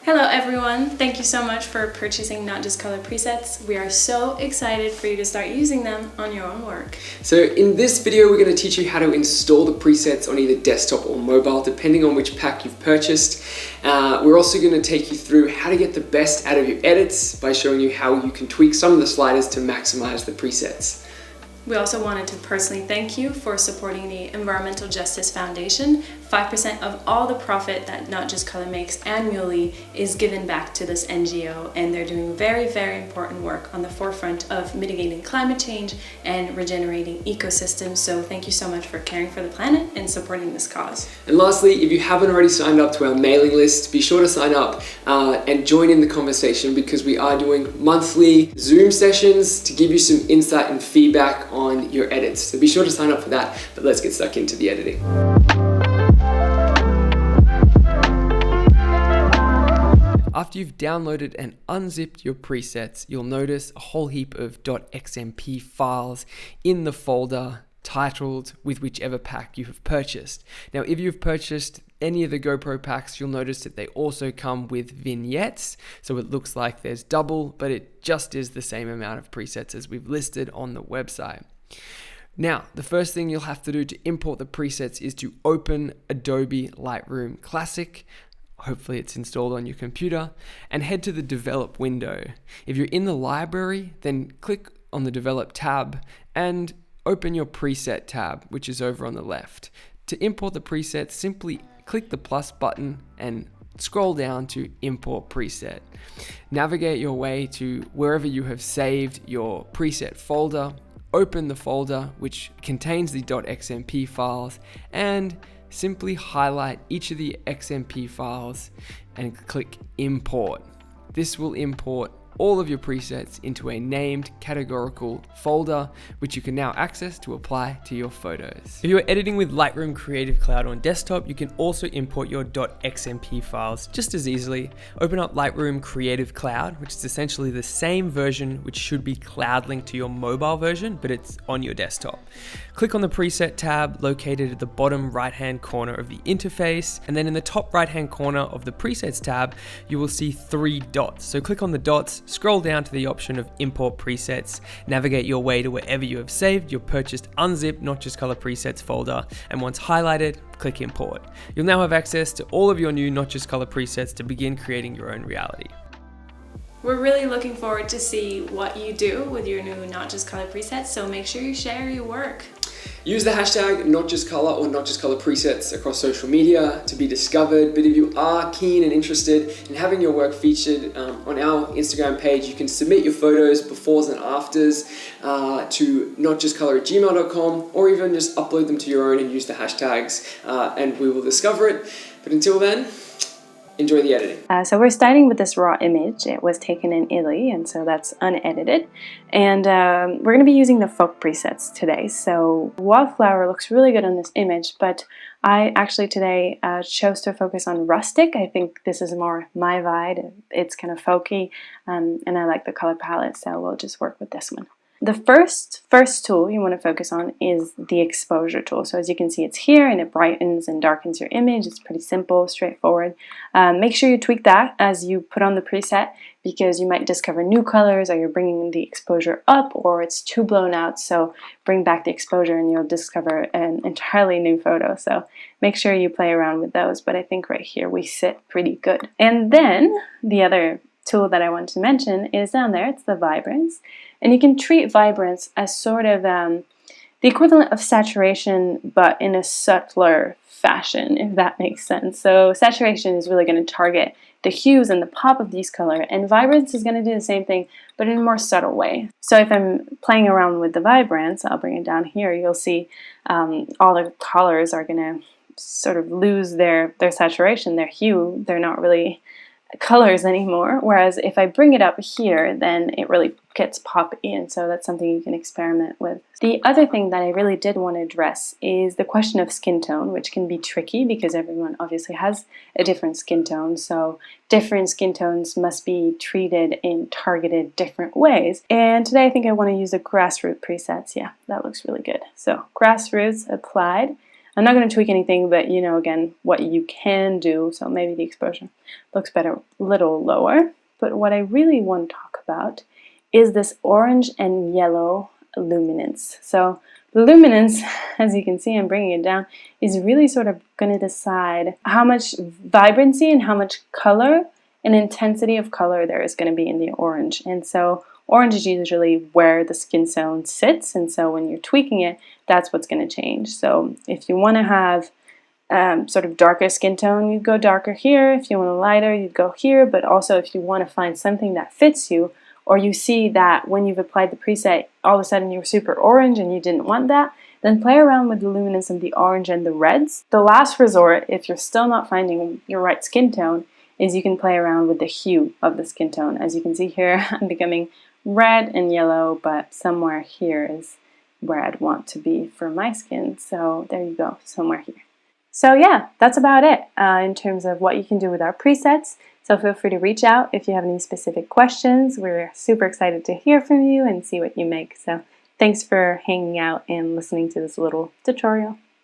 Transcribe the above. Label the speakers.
Speaker 1: Hello everyone, thank you so much for purchasing NotJustColour presets. We are so excited for you to start using them on your own work.
Speaker 2: So in this video we're going to teach you how to install the presets on either desktop or mobile depending on which pack you've purchased. We're also going to take you through how to get the best out of your edits by showing you how you can tweak some of the sliders to maximize the presets.
Speaker 1: We also wanted to personally thank you for supporting the Environmental Justice Foundation. 5% of all the profit that NotJustColour makes annually is given back to this NGO, and they're doing very, very important work on the forefront of mitigating climate change and regenerating ecosystems. So thank you so much for caring for the planet and supporting this cause.
Speaker 2: And lastly, if you haven't already signed up to our mailing list, be sure to sign up and join in the conversation, because we are doing monthly Zoom sessions to give you some insight and feedback on your edits. So be sure to sign up for that, but let's get stuck into the editing. After you've downloaded and unzipped your presets, you'll notice a whole heap of .xmp files in the folder titled with whichever pack you have purchased. Now, if you've purchased any of the GoPro packs, you'll notice that they also come with vignettes. So it looks like there's double, but it just is the same amount of presets as we've listed on the website. Now, the first thing you'll have to do to import the presets is to open Adobe Lightroom Classic. Hopefully it's installed on your computer, and head to the Develop window. If you're in the library, then click on the Develop tab and open your Preset tab, which is over on the left. To import the presets, simply click the plus button and scroll down to Import Preset. Navigate your way to wherever you have saved your preset folder. Open the folder which contains the .xmp files and simply highlight each of the XMP files and click Import. This will import all of your presets into a named categorical folder, which you can now access to apply to your photos. If you're editing with Lightroom Creative Cloud on desktop, you can also import your .xmp files just as easily. Open up Lightroom Creative Cloud, which is essentially the same version which should be cloud linked to your mobile version, but it's on your desktop. Click on the Preset tab located at the bottom right-hand corner of the interface, and then in the top right-hand corner of the Presets tab, you will see 3 dots. So click on the dots, scroll down to the option of Import Presets, navigate your way to wherever you have saved your purchased unzipped NotJustColour presets folder, and once highlighted, click Import. You'll now have access to all of your new NotJustColour presets to begin creating your own reality.
Speaker 1: We're really looking forward to see what you do with your new NotJustColour presets, so make sure you share your work.
Speaker 2: Use the hashtag NotJustColour or NotJustColour presets across social media to be discovered. But if you are keen and interested in having your work featured on our Instagram page, you can submit your photos, befores and afters to notjustcolor@gmail.com, or even just upload them to your own and use the hashtags and we will discover it. But until then, enjoy the editing.
Speaker 1: So we're starting with this raw image. It was taken in Italy, and so that's unedited. And we're going to be using the folk presets today. So wildflower looks really good on this image, but I actually today chose to focus on rustic. I think this is more my vibe. It's kind of folky, and I like the color palette, so we'll just work with this one. The first tool you want to focus on is the exposure tool. So as you can see, it's here and it brightens and darkens your image. It's pretty simple, straightforward. Make sure you tweak that as you put on the preset, because you might discover new colors, or you're bringing the exposure up, or it's too blown out. So bring back the exposure and you'll discover an entirely new photo. So make sure you play around with those. But I think right here we sit pretty good. And then the other tool that I want to mention is down there. It's the Vibrance. And you can treat Vibrance as sort of the equivalent of saturation, but in a subtler fashion, if that makes sense. So saturation is really going to target the hues and the pop of these colors, and Vibrance is going to do the same thing, but in a more subtle way. So if I'm playing around with the Vibrance, I'll bring it down here, you'll see all the colors are going to sort of lose their saturation, their hue. They're not really colors anymore, whereas if I bring it up here, then it really gets pop in. So that's something you can experiment with. The other thing that I really did want to address is the question of skin tone, which can be tricky because everyone obviously has a different skin tone. So different skin tones must be treated in targeted different ways. And today I think I want to use the grassroots presets. Yeah, that looks really good. So grassroots applied. I'm not going to tweak anything, but you know, again, what you can do. So maybe the exposure looks better a little lower. But what I really want to talk about is this orange and yellow luminance. So the luminance, as you can see, I'm bringing it down, is really sort of going to decide how much vibrancy and how much color and intensity of color there is going to be in the orange. And so orange is usually where the skin tone sits, and so when you're tweaking it, that's what's going to change. So if you want to have sort of darker skin tone, you'd go darker here. If you want a lighter, you'd go here. But also if you want to find something that fits you, or you see that when you've applied the preset, all of a sudden you're super orange and you didn't want that, then play around with the luminance of the orange and the reds. The last resort, if you're still not finding your right skin tone, is you can play around with the hue of the skin tone. As you can see here, I'm becoming red and yellow, but somewhere here is where I'd want to be for my skin. So there you go, somewhere here. So yeah, that's about it in terms of what you can do with our presets. So feel free to reach out if you have any specific questions. We're super excited to hear from you and see what you make. So thanks for hanging out and listening to this little tutorial.